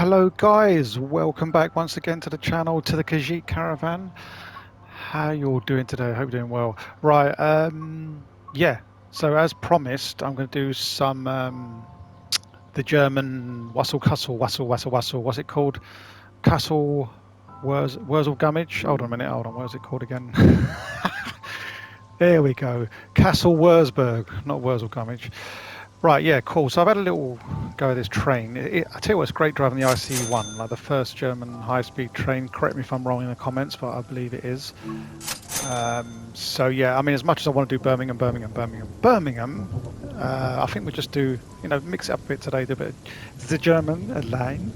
Hello guys, welcome back once again to the channel, to the Khajiit Caravan. How you all doing today? Hope you're doing well. Right, yeah, so as promised, I'm going to do some the German Wassel, what's it called? Kassel, Wurzel Gummidge? Hold on a minute, hold on, what is it called again? There we go, Kassel Würzburg, not Wurzel Gummidge. Right, yeah, cool. So I've had a little go of this train. I tell you what, it's great driving the IC1, like the first German high-speed train. Correct me if I'm wrong in the comments, but I believe it is. So yeah, I mean, as much as I want to do Birmingham, I think we just do, mix it up a bit today, do a bit of the German line.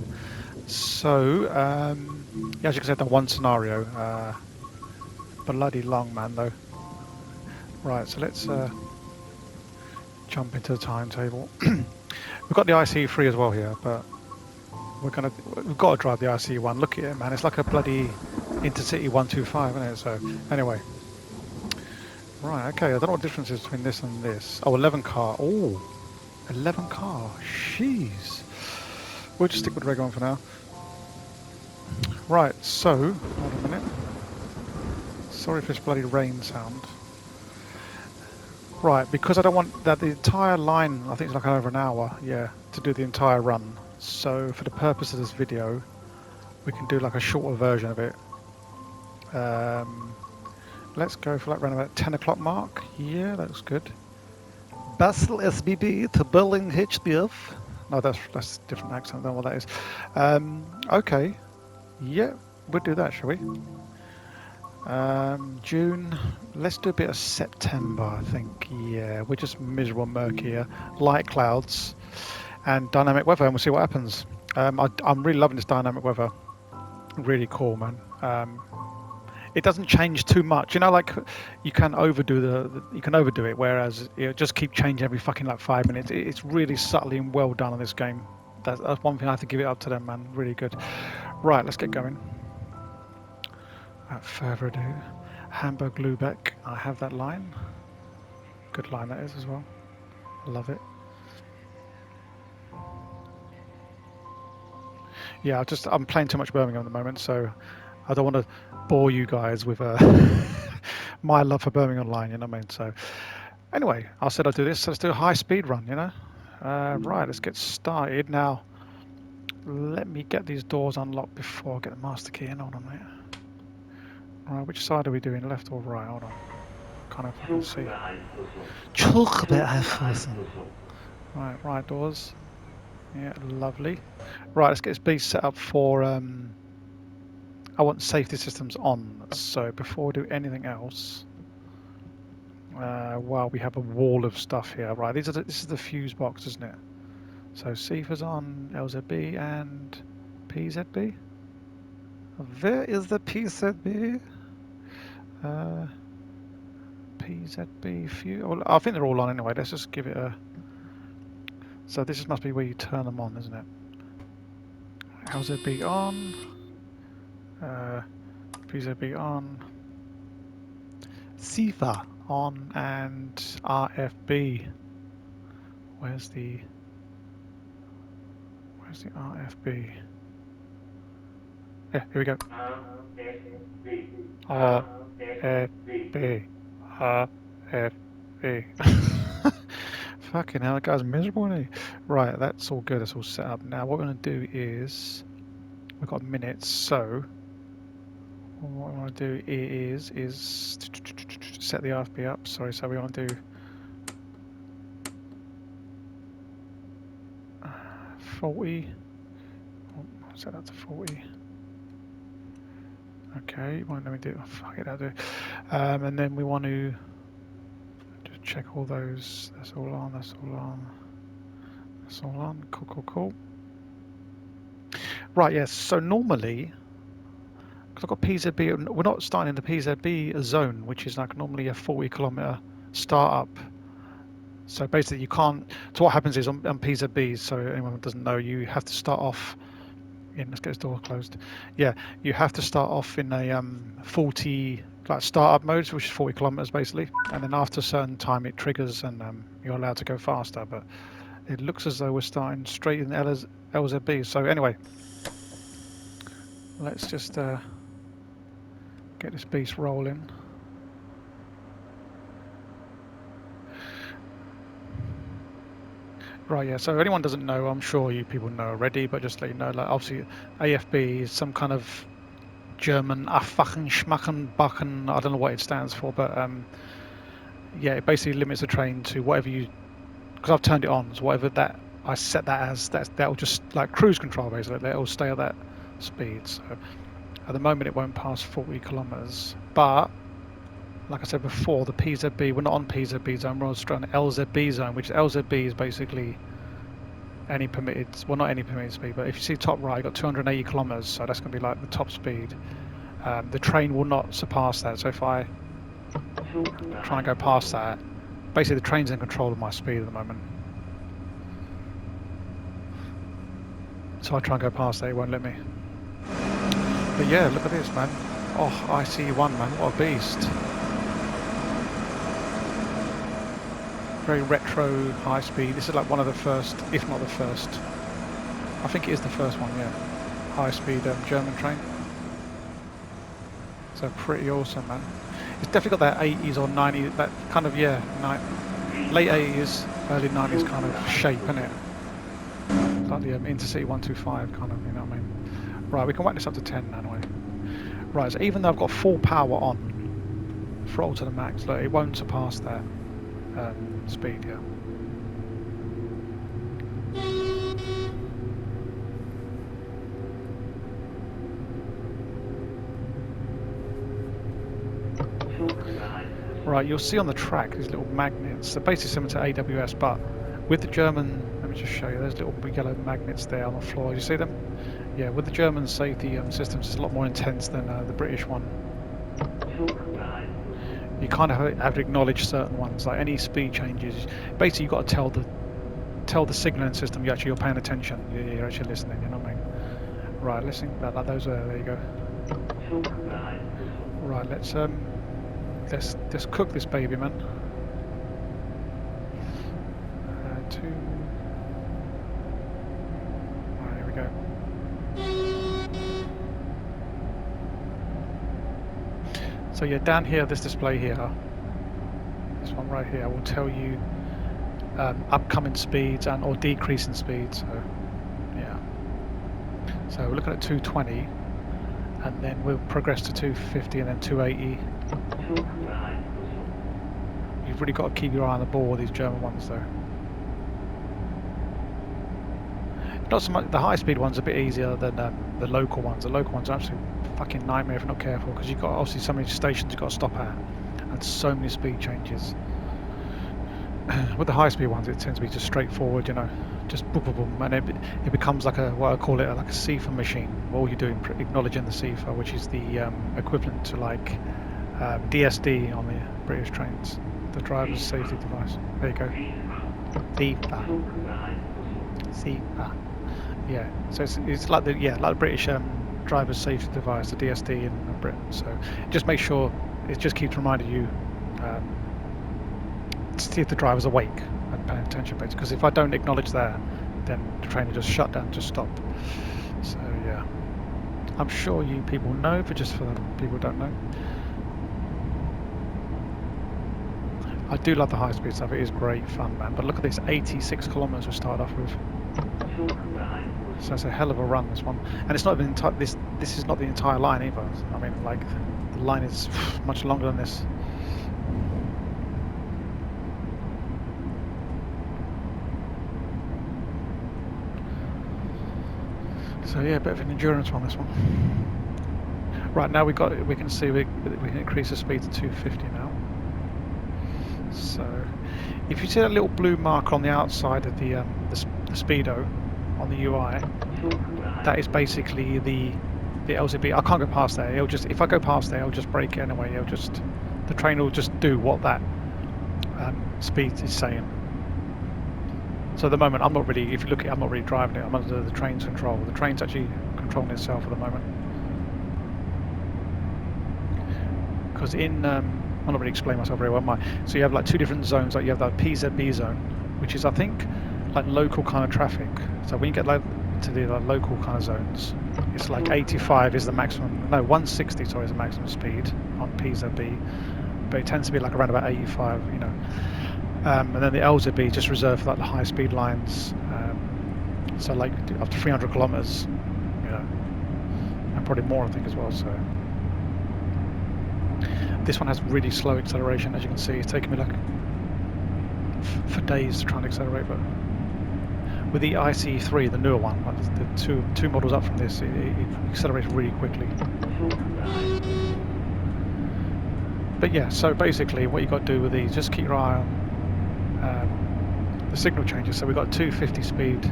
So, yeah, as you can see, I've done one scenario. Bloody long, man, though. Right, so let's jump into the timetable. We've got the IC3 as well here, but we've got to drive the IC1. Look at it, man. It's like a bloody Intercity 125, isn't it? So anyway, right, okay. I don't know what the difference is between this and this. Oh, 11 car. Oh, 11 car. Jeez. We'll just stick with regular one for now. Right. So hold on a minute. Sorry for this bloody rain sound. Right, because I don't want that the entire line, I think it's like over an hour, yeah, to do the entire run. So for the purpose of this video, we can do like a shorter version of it. Let's go for like around about 10 o'clock mark. Yeah, that looks good. Basel SBB to Berlin HBF. No, that's a different accent, I don't know what that is. Okay, yeah, we'll do that, shall we? June, let's do a bit of September, I think. Yeah, we're just miserable murky here. Light clouds and dynamic weather, and we'll see what happens. I'm really loving this dynamic weather. Really cool, man. It doesn't change too much. Like you can overdo it, whereas it just keep changing every fucking like 5 minutes. It's really subtly and well done on this game. That's one thing I have to give it up to them, man. Really good. Right, let's get going. Without further ado, Hamburg-Lübeck. I have that line. Good line that is as well. Love it. Yeah, I'm playing too much Birmingham at the moment, so I don't want to bore you guys with my love for Birmingham line, you know what I mean? So anyway, I said I'd do this, so let's do a high speed run, Right, let's get started. Now, let me get these doors unlocked before I get the master key in. Hold on, mate. Right, which side are we doing, left or right? Hold on. Can't fucking see. Right doors. Yeah, lovely. Right, let's get this beast set up for. I want safety systems on. So before we do anything else, well, we have a wall of stuff here. Right, this is the fuse box, isn't it? So CFA's on, LZB and PZB. Where is the PZB? PZB fuse. Well, I think they're all on anyway. Let's just give it a. So this must be where you turn them on, isn't it? LZB on. PZB on. CFA on and RFB. Where's the RFB? Yeah, here we go. RFB. RFB. Fucking hell, that guy's miserable, isn't he? Right, that's all good. That's all set up. Now, what we're going to do is we've got minutes, so what we want to do is set the RFB up. Sorry, so we want to do 40. Oh, set that to 40. Okay, well, let me do. Fuck it, I'll do. And then we want to just check all those. That's all on. That's all on. That's all on. Cool. Right, yes. So normally, because I've got PZB, we're not starting in the PZB zone, which is like normally a 40-kilometer startup. So basically, you can't. So what happens is on PZB. So anyone who doesn't know, you have to start off. Let's get this door closed. Yeah, you have to start off in a 40 like startup mode, which is 40 kilometers basically, and then after a certain time it triggers and you're allowed to go faster. But it looks as though we're starting straight in LZB. So anyway, Let's just get this beast rolling. Right, yeah, so if anyone doesn't know, I'm sure you people know already, but just to let you know, like obviously AFB is some kind of German Affachen, Schmachen, Bachen, I don't know what it stands for, but yeah, it basically limits the train to whatever you, because I've turned it on, so whatever that I set that as, that'll just like cruise control basically, it'll stay at that speed. So at the moment it won't pass 40 kilometers, but like I said before, the PZB, we're not on PZB zone, we're on LZB zone, which LZB is basically any permitted, well not any permitted speed, but if you see top right, you've got 280 kilometers, so that's going to be like the top speed. The train will not surpass that, so if I try and go past that, basically the train's in control of my speed at the moment. So I try and go past that, it won't let me. But yeah, look at this, man. Oh, IC1, man, what a beast. Very retro, high speed. This is like one of the first, if not the first. I think it is the first one, yeah. High speed German train. So pretty awesome, man. It's definitely got that 80s or 90s, that kind of, yeah, late 80s, early 90s kind of shape, isn't it? Like the Intercity 125 kind of, you know what I mean? Right, we can whack this up to 10 now anyway. Right, so even though I've got full power on, throttle to the max, look, it won't surpass that speed, yeah. Right, you'll see on the track these little magnets. They're basically similar to AWS, but with the German, let me just show you, there's little yellow magnets there on the floor. You see them? Yeah, with the German safety systems, it's a lot more intense than the British one. You kind of have to acknowledge certain ones, like any speed changes. Basically, you've got to tell the signalling system you're paying attention. You're actually listening. You know what I mean? Right, listening. Like those. There you go. Right, let's cook this baby, man. 2. Right, here we go. So yeah, down here, this display here, this one right here, will tell you upcoming speeds and or decreasing speeds. So yeah. So we're looking at 220, and then we'll progress to 250 and then 280. You've really got to keep your eye on the ball with these German ones, though. Not so much. The high-speed ones are a bit easier than the local ones. The local ones are absolutely fucking nightmare if you're not careful, because you've got obviously so many stations you've got to stop at, and so many speed changes. With the high-speed ones, it tends to be just straightforward, you know, just boom, boom, boom, and it becomes like what I call it, like a CIFA machine. All you're doing, acknowledging the CIFA, which is the equivalent to like DSD on the British trains, the driver's safety device. There you go. CIFA. Yeah. So it's like the like the British driver's safety device, the DSD in Britain. So just make sure it just keeps reminding you to see if the driver's awake and paying attention, basically. Because if I don't acknowledge that, then the train will just shut down, just stop. So yeah, I'm sure you people know, but just for the people who don't know. I do love the high-speed stuff. It is great fun, man. But look at this, 86 kilometers we started off with. So it's a hell of a run, this one. And it's not even this is not the entire line either. I mean, like, the line is much longer than this. So yeah, a bit of an endurance one, this one. Right, now we can see we can increase the speed to 250 now. So if you see that little blue mark on the outside of the speedo on the UI, that is basically the LZB. I can't go past there. It'll just, if I go past there, it'll just break it anyway. The train will just do what that speed is saying. So at the moment, I'm not really. If you look at it, I'm not really driving it. I'm under the train's control. The train's actually controlling itself at the moment. Because I'm not really explaining myself very well, am I? So you have like two different zones. Like you have that PZB zone, which is, I think, like local kind of traffic. So when you get like to the local kind of zones, it's like 85 is the maximum, no, 160, sorry, is the maximum speed on PZB, but it tends to be like around about 85, you know. And then the LZB is just reserved for like the high speed lines, so like up to 300 kilometers, you know, and probably more, I think, as well. So this one has really slow acceleration, as you can see. It's taken me like for days to try and accelerate, but with the ICE3, the newer one, like the two models up from this, it accelerates really quickly. But yeah, so basically what you've got to do with these, just keep your eye on the signal changes. So we've got 250 speed,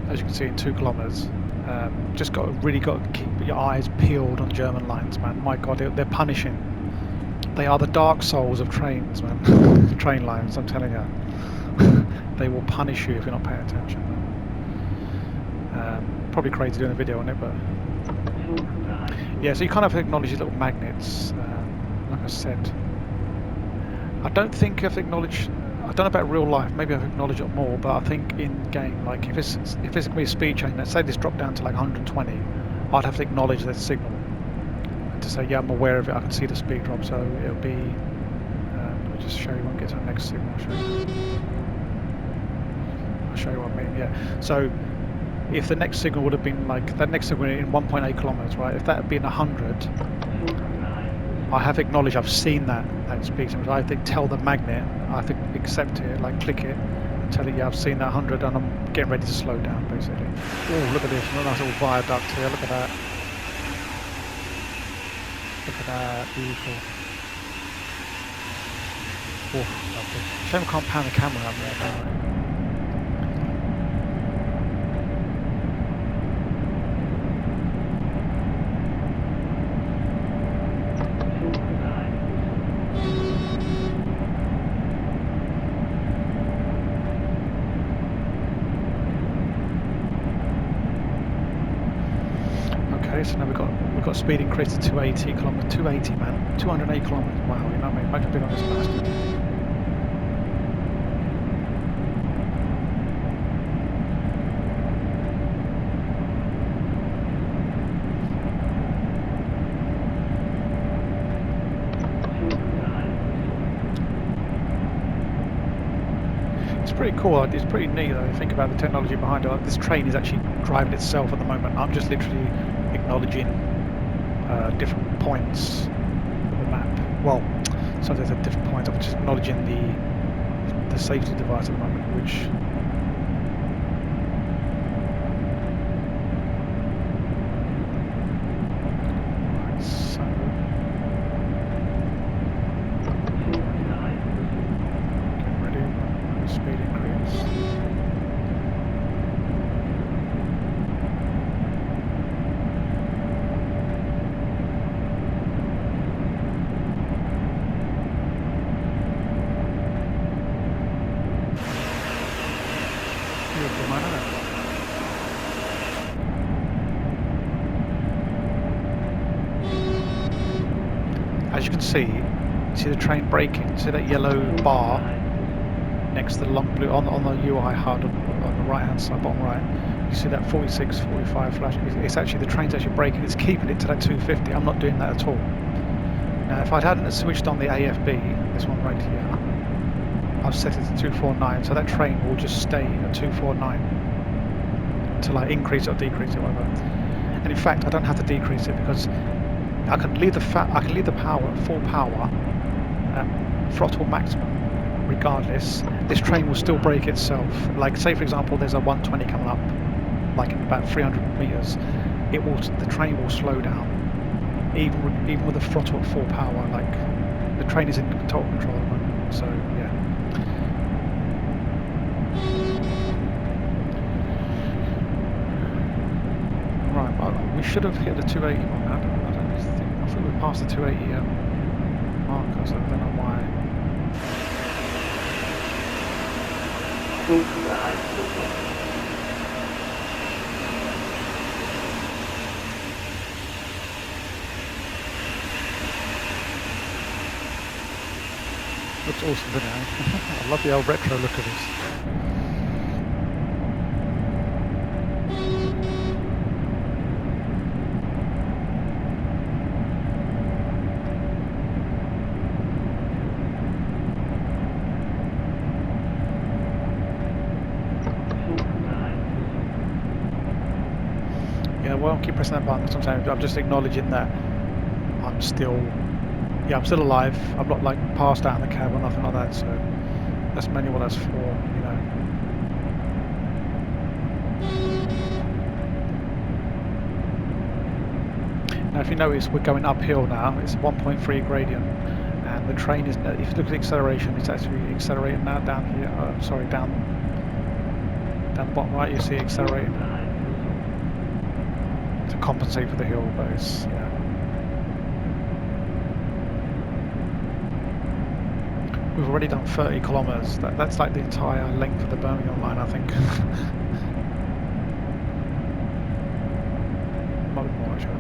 as you can see, in 2 kilometers. Just really got to keep your eyes peeled on German lines, man. My God, they're punishing. They are the dark souls of trains, man. Train lines, I'm telling you. They will punish you if you're not paying attention. Probably crazy doing a video on it, but yeah. So you kind of have to acknowledge these little magnets. Like I said, I don't think I've acknowledged. I don't know about real life. Maybe I've acknowledged it more, but I think in game, like if there's going to be a speed change, let's say this dropped down to like 120, I'd have to acknowledge that signal and to say, yeah, I'm aware of it. I can see the speed drop, so it'll be. Let me just show you when we get to the next signal. I'll show you what I mean. Yeah. So if the next signal would have been like that next signal in 1.8 kilometers, right? If that had been 100, I have acknowledged I've seen that speed change. I think tell the magnet, I think accept it, like click it, and tell it, yeah, I've seen that 100, and I'm getting ready to slow down, basically. Oh, look at this, nice little viaduct here. Look at that. Look at that, beautiful. Oh, lovely. Shame I can't pan the camera up there, can I? So now we've got speed increased to 280 kilometers. 280, man. 280 kilometers. Wow, you know what I mean? Imagine being on this bastard. It's pretty cool. It's pretty neat though. Think about the technology behind it. Like, this train is actually driving itself at the moment. I'm just literally acknowledging different points of the map. Well, so there's a different point. I'm just acknowledging the safety device at the moment, which right. So get ready. Speed increase. As you can see the train braking. See that yellow bar next to the long blue on the UI HUD on the right hand side, bottom right. You see that 46, 45 flash. It's actually, the train's actually braking. It's keeping it to that 250. I'm not doing that at all. Now, if I hadn't switched on the AFB, this one right here, I've set it to 249, so that train will just stay at 249 until I increase it or decrease it, whatever. And in fact, I don't have to decrease it because I can leave the power at full power, throttle maximum, regardless. This train will still brake itself. Like, say for example, there's a 120 coming up, like in about 300 meters. The train will slow down, even with the throttle at full power. Like, the train is in total control at the moment. So yeah. Right, well, we should have hit the 280 on that. I think we passed the 280 marker, so I don't know why. Looks awesome, doesn't it? I love the old retro look of this. well, keep pressing that button. That's what I'm saying. I'm just acknowledging that I'm still, yeah, I'm still alive. I'm not like passed out in the cab or nothing like that. So that's mainly what that's for, you know. Now, if you notice, we're going uphill now. It's 1.3 gradient, and the train is. If you look at the acceleration, it's actually accelerating now down here. Sorry, down the bottom right. You see it accelerating to compensate for the hill, but it's We've already done 30 kilometres. That's like the entire length of the Birmingham line, I think. Might be more actually.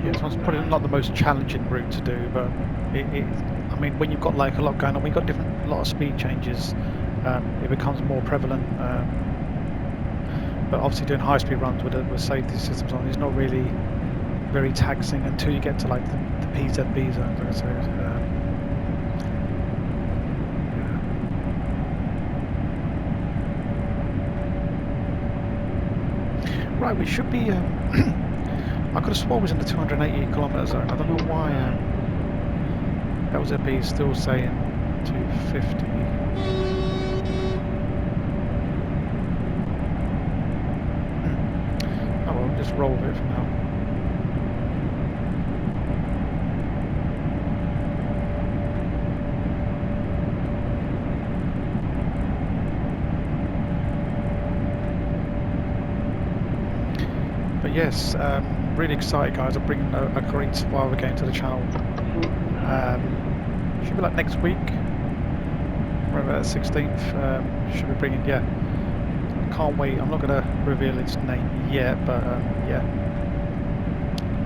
This one's probably not the most challenging route to do, but I mean, when you've got like a lot going on, we've got a lot of speed changes. It becomes more prevalent. But obviously, doing high-speed runs with safety systems on is not really very taxing until you get to like the PZB zones, like I said. Right, we should be. I could have sworn it was in the 280 kilometre zone. I don't know why LZB is still saying 250. Oh well, just roll with it for now. But yes, really excited, guys. I'm bringing a great survivor game to the channel. Should be like next week, remember the 16th. Should be bringing, yeah. Can't wait. I'm not going to reveal its name yet, but yeah,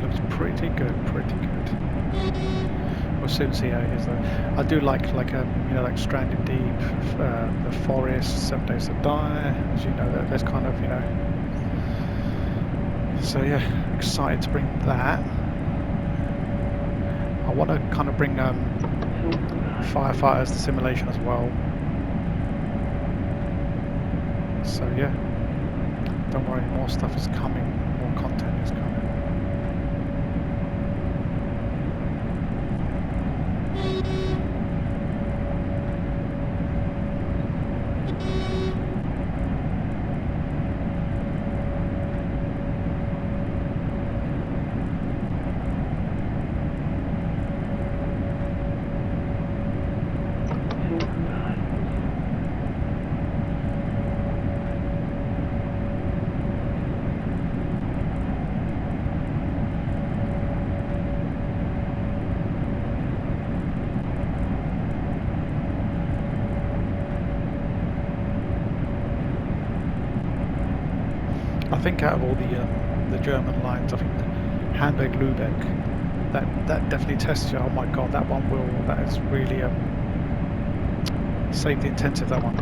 looks pretty good. We'll soon see how it is, though. I do like you know, like Stranded Deep, The Forest, 7 Days to Die. As you know, there's kind of, you know. So yeah, excited to bring that. I want to kind of bring Firefighters to simulation as well. So yeah, don't worry, more stuff is coming, more content is coming. I think out of all the German lines, I think Hamburg-Lübeck, that definitely tests you. Oh my god, that one will. That is really safety intensive. That one.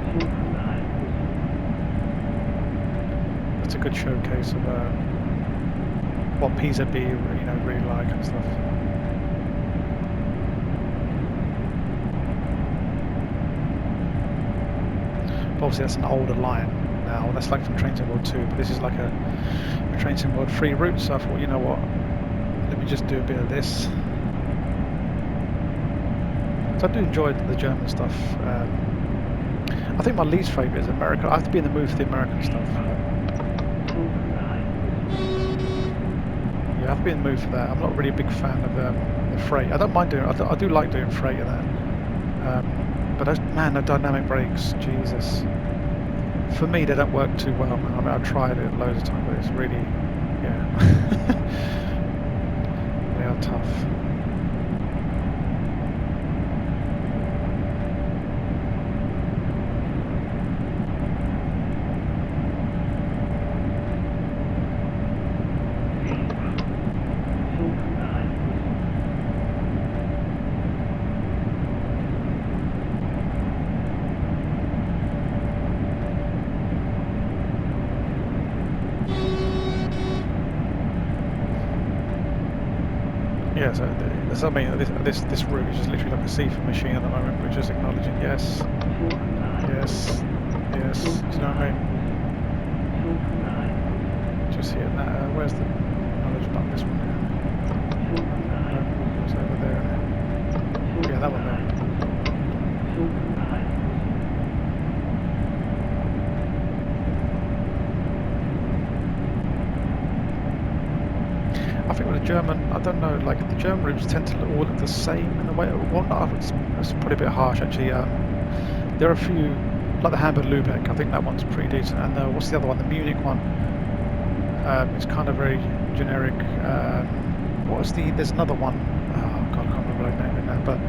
That's a good showcase of what PZB, you know, really like and stuff. But obviously, that's an older line. Now that's like from Train Sim World 2, but this is like a Train Sim World 3 route, so I thought, you know what, me just do a bit of this. So I do enjoy the German stuff. I think my least favourite is American. I have to be in the mood for the American stuff. Yeah, I have to be in the mood for that. I'm not really a big fan of the freight. I don't mind doing. I do like doing freight and that. But those, man, the dynamic brakes, Jesus. For me, they don't work too well, man. I mean, I've tried it loads of times, but it's really, yeah, they are tough. Yeah, so I mean, this route is just literally like a seafood machine at the moment. We're just acknowledging yes, yes, yes. Do you know what I mean? Just hitting that. Where's the acknowledge button? This one here. No, it's over there. Yeah, that one there. I think with the German, I don't know, like the German routes tend to all look the same in a way. Well, no, it's probably a bit harsh actually. There are a few, like the Hamburg-Lübeck, I think that one's pretty decent. And what's the other one? The Munich one. It's kind of very generic. There's another one. Oh God, I can't remember the name of that. But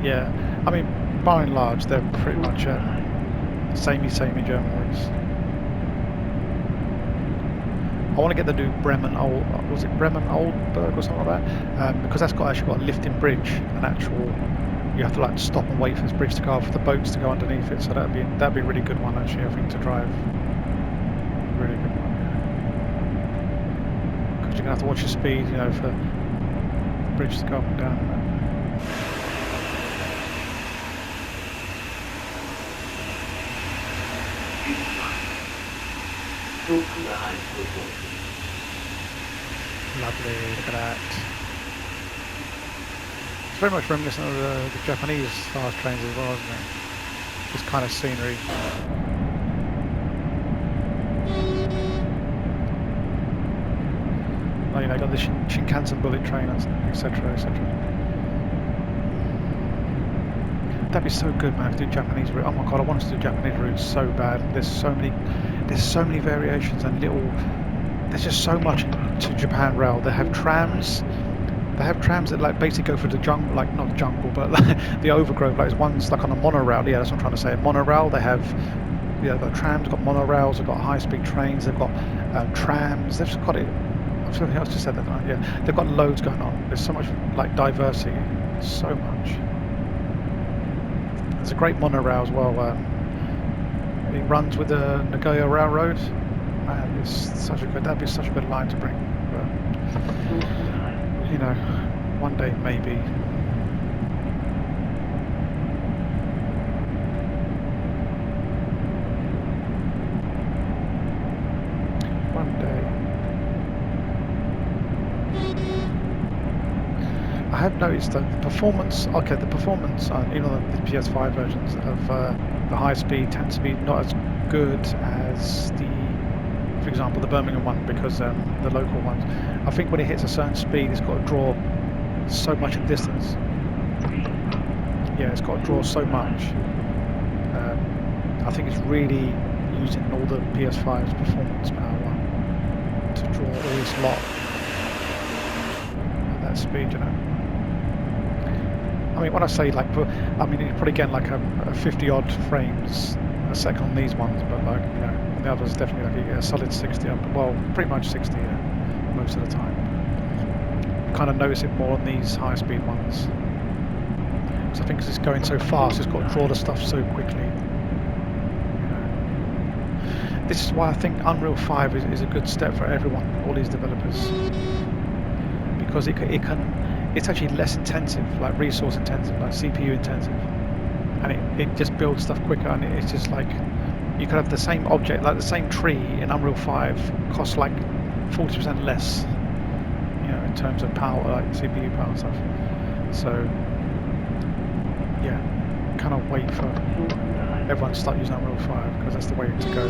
yeah, I mean, by and large, they're pretty much samey German routes. I want to get the new Bremen Oldberg or something like that, because that's actually got a lifting bridge, an actual. You have to like stop and wait for this bridge to go off, for the boats to go underneath it. So that'd be a really good one actually. I think to drive. A really good one, yeah. Because you're gonna have to watch your speed, you know, for the bridge to go up and down. And that. Lovely, look at that. It's very much reminiscent of the Japanese fast trains as well, isn't it? This kind of scenery. Well, you know, got the Shinkansen bullet train, etc., etc. That'd be so good, man, to do Japanese route. Oh my God, I want to do Japanese routes so bad. There's so many variations and little. There's just so much to Japan Rail. They have trams. They have trams that like basically go for the jungle, like not jungle, but like the overgrowth. Like one's like on a monorail. Yeah, that's what I'm trying to say. A monorail. They have, yeah, they've got trams. They've got monorails. They've got high-speed trains. They've got trams. They've just got it. Something else just said that. Yeah, they've got loads going on. There's so much like diversity. So much. There's a great monorail as well. It runs with the Nagoya Railroad. Man, it's such a good. That'd be such a good line to bring. But, you know, one day maybe. One day. I have noticed that the performance. Okay, the performance on even on the PS5 versions of the high speed tends to be not as good as the. For example, the Birmingham one, because the local ones, I think when it hits a certain speed, it's got to draw so much in distance. Yeah, it's got to draw so much. I think it's really using all the PS5's performance power to draw all this lot at that speed, you know. I mean, when I say like, I mean, you're probably getting like a 50 odd frames a second on these ones, but like, you know. The others definitely like you get a solid 60 up, well, pretty much 60 most of the time. You kind of notice it more on these high-speed ones. Because I think because it's going so fast, it's got to draw the stuff so quickly. You know. This is why I think Unreal 5 is a good step for everyone, all these developers, because it's actually less intensive, like resource intensive, like CPU intensive, and it just builds stuff quicker, and it's just like. You could have the same object, like the same tree in Unreal 5, cost like 40% less. You know, in terms of power, like CPU power and stuff. So yeah, cannot wait for everyone to start using Unreal 5 because that's the way to go.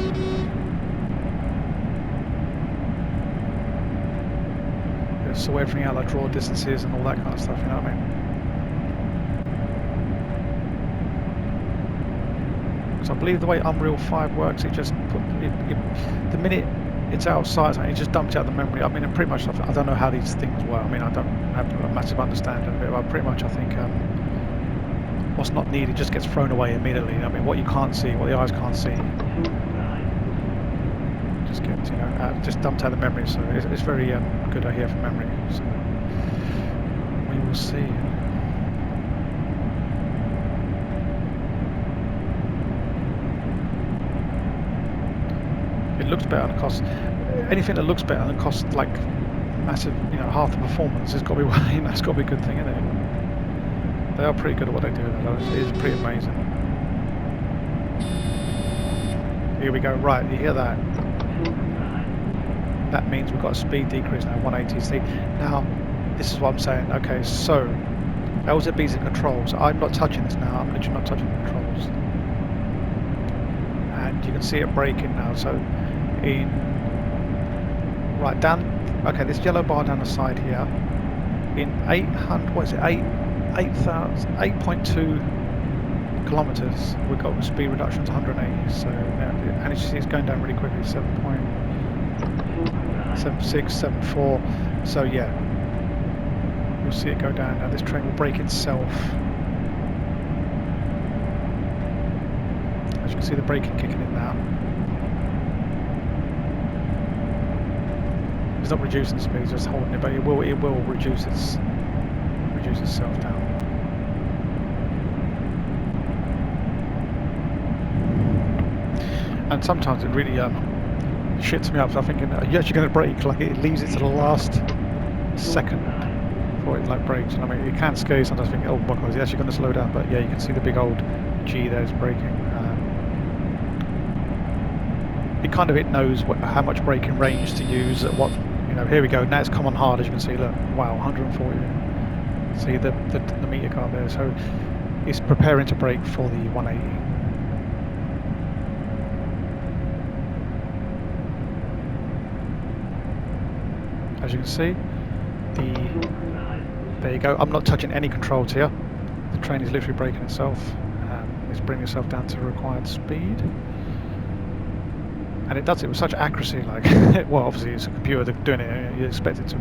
So everything out, like draw distances and all that kind of stuff, you know what I mean? So I believe the way Unreal 5 works, it just the minute it's outside, it just dumps out the memory. I mean, pretty much, I don't know how these things work. I mean, I don't have a massive understanding of it, but pretty much I think what's not needed just gets thrown away immediately. I mean, what you can't see, what the eyes can't see, just gets, you know, just dumped out of the memory. So it's very good, I hear, from memory. So we will see. It looks better and costs anything that looks better and costs like massive, you know, half the performance. It's got to be, you know, it's got to be a good thing, isn't it? They are pretty good at what they do, though. It is pretty amazing. Here we go. Right, you hear that? That means we've got a speed decrease now, 180. Now, this is what I'm saying. Okay, so LZB's in controls. I'm not touching this now. I'm literally not touching the controls. And you can see it braking now. So right down, okay, this yellow bar down the side here, in 800, what is it, 8.2 kilometers, we've got a speed reduction to 180. So, and as you see, it's going down really quickly, 7.76, 7.4. So yeah, you'll see it go down. Now this train will brake itself. As you can see, the braking kicking in now. It's not reducing speed, it's just holding it, but it will reduce itself down. And sometimes it really shits me up. So I'm thinking, are you actually going to brake? Like it leaves it to the last second before it like brakes. And I mean, it can scare you sometimes, thinking, oh my god, is it actually going to slow down? But yeah, you can see the big old G there is braking. It knows how much braking range to use at what. You know, here we go. Now it's come on hard, as you can see. Look, wow, 140. See the meter card there. So it's preparing to brake for the 180. As you can see, there you go. I'm not touching any controls here. The train is literally braking itself. It's bringing itself down to required speed. And it does it with such accuracy, like, well, obviously it's a computer doing it, you expect it to.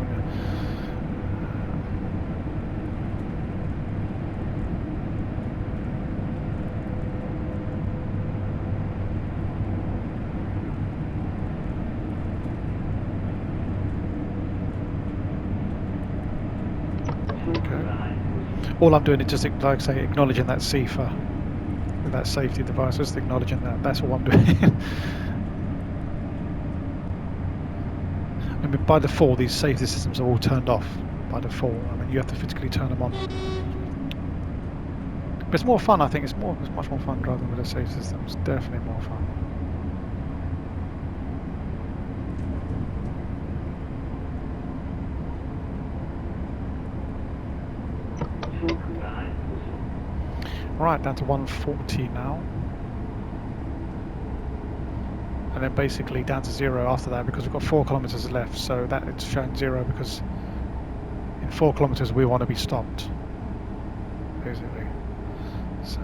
Okay. All I'm doing is just, like I say, acknowledging that CIFA, that safety device, just acknowledging that, that's all I'm doing. I mean, by default, these safety systems are all turned off by default. I mean, you have to physically turn them on. But it's more fun, I think. It's much more fun driving with a safety system. It's definitely more fun. Right, down to 140 now. And then basically down to 0 after that, because we've got 4 kilometers left, so that it's showing 0 because in 4 kilometers we want to be stopped, basically. So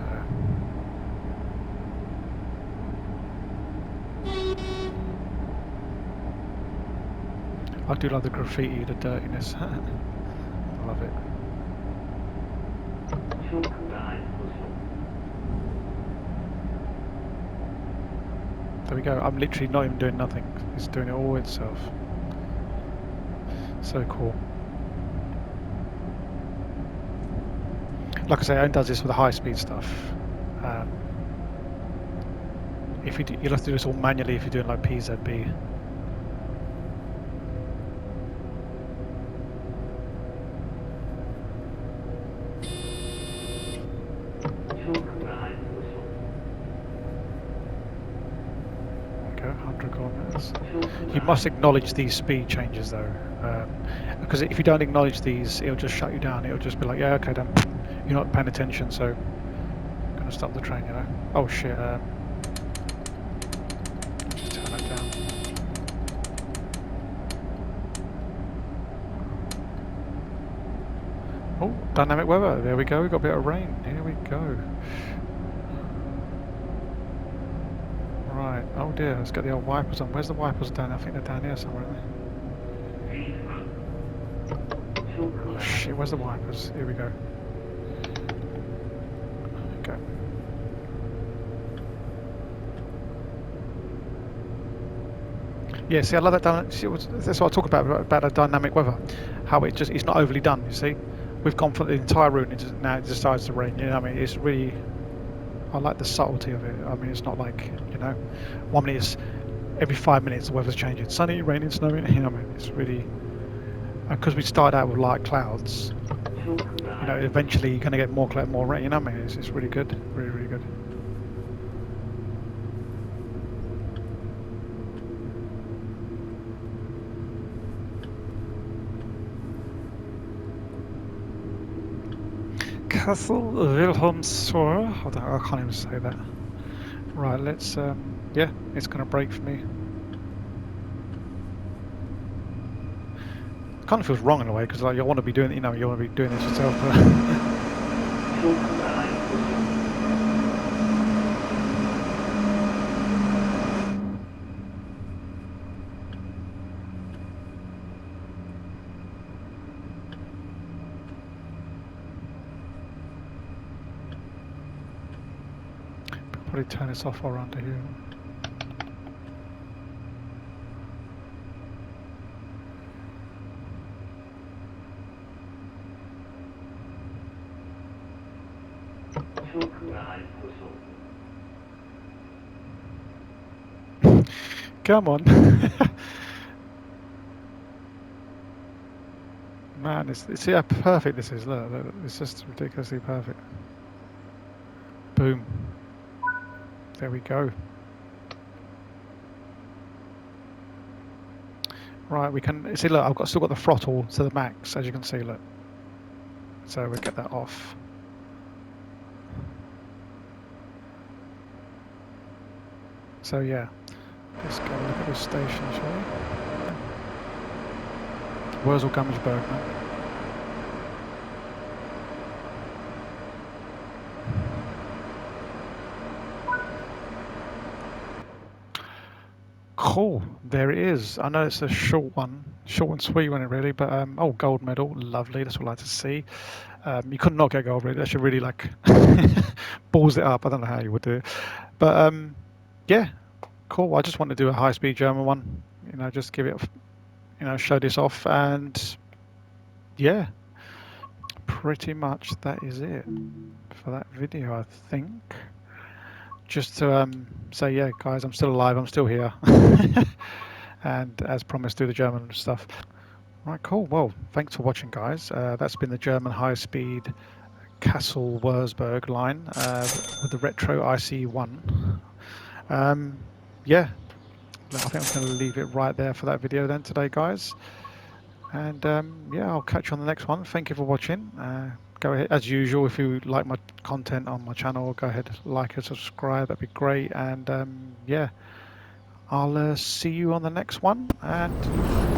I do love the graffiti, the dirtiness. I love it. There we go. I'm literally not even doing nothing. It's doing it all itself. So cool. Like I say, it only does this with the high-speed stuff. If you do, you'll have to do this all manually if you're doing like PZB. go, 100 kilometers. You must acknowledge these speed changes though, because if you don't acknowledge these, it'll just shut you down. It'll just be like, yeah, okay, then you're not paying attention, so I'm gonna stop the train, you know. Oh shit, just turn that down. Oh, dynamic weather, there we go, we got a bit of rain, here we go. Right, oh dear, let's get the old wipers on. Where's the wipers down? I think they're down here somewhere, aren't they? Oh shit, where's the wipers? Here we go. Okay. Yeah, see, I love that. That's what I talk about the dynamic weather. How it's not overly done. You see, we've gone for the entire route, and now it decides to rain. You know, what I mean, it's really. I like the subtlety of it. I mean, it's not like, you know, 1 minute is every 5 minutes the weather's changing. Sunny, raining, snowing. You know, what I mean, it's really because we started out with light clouds. You know, eventually you're going to get more cloud, more rain. You know, what I mean, it's really good, really, really good. Kassel, Wilhelmshohe. I can't even say that. Right, let's. Yeah, it's going to break for me. It kind of feels wrong in a way because like you want to be doing, you know, you want to be doing this yourself. Probably turn this off while we're under here. Come on. Man, see how perfect this is. Look, it's just ridiculously perfect. Boom. There we go. Right, we can see. Look, I've still got the throttle to the max, as you can see. Look. So we'll get that off. So yeah, let's go look at this station, shall we? Würzburg, man. Cool, there it is. I know it's a short and sweet one, really. But oh, gold medal, lovely. That's what I like to see. You could not get gold, really. That should really like balls it up. I don't know how you would do it, but yeah, cool. I just want to do a high-speed German one. You know, just give it, you know, show this off, and yeah, pretty much that is it for that video, I think. Just to say, yeah, guys, I'm still alive. I'm still here, and as promised, do the German stuff. Right, cool. Well, thanks for watching, guys. That's been the German high-speed Kassel Würzburg line with the retro IC1. Yeah, I think I'm going to leave it right there for that video then today, guys. And yeah, I'll catch you on the next one. Thank you for watching. Go ahead, as usual, if you like my content on my channel, go ahead, like and subscribe. That'd be great. And yeah, I'll see you on the next one. And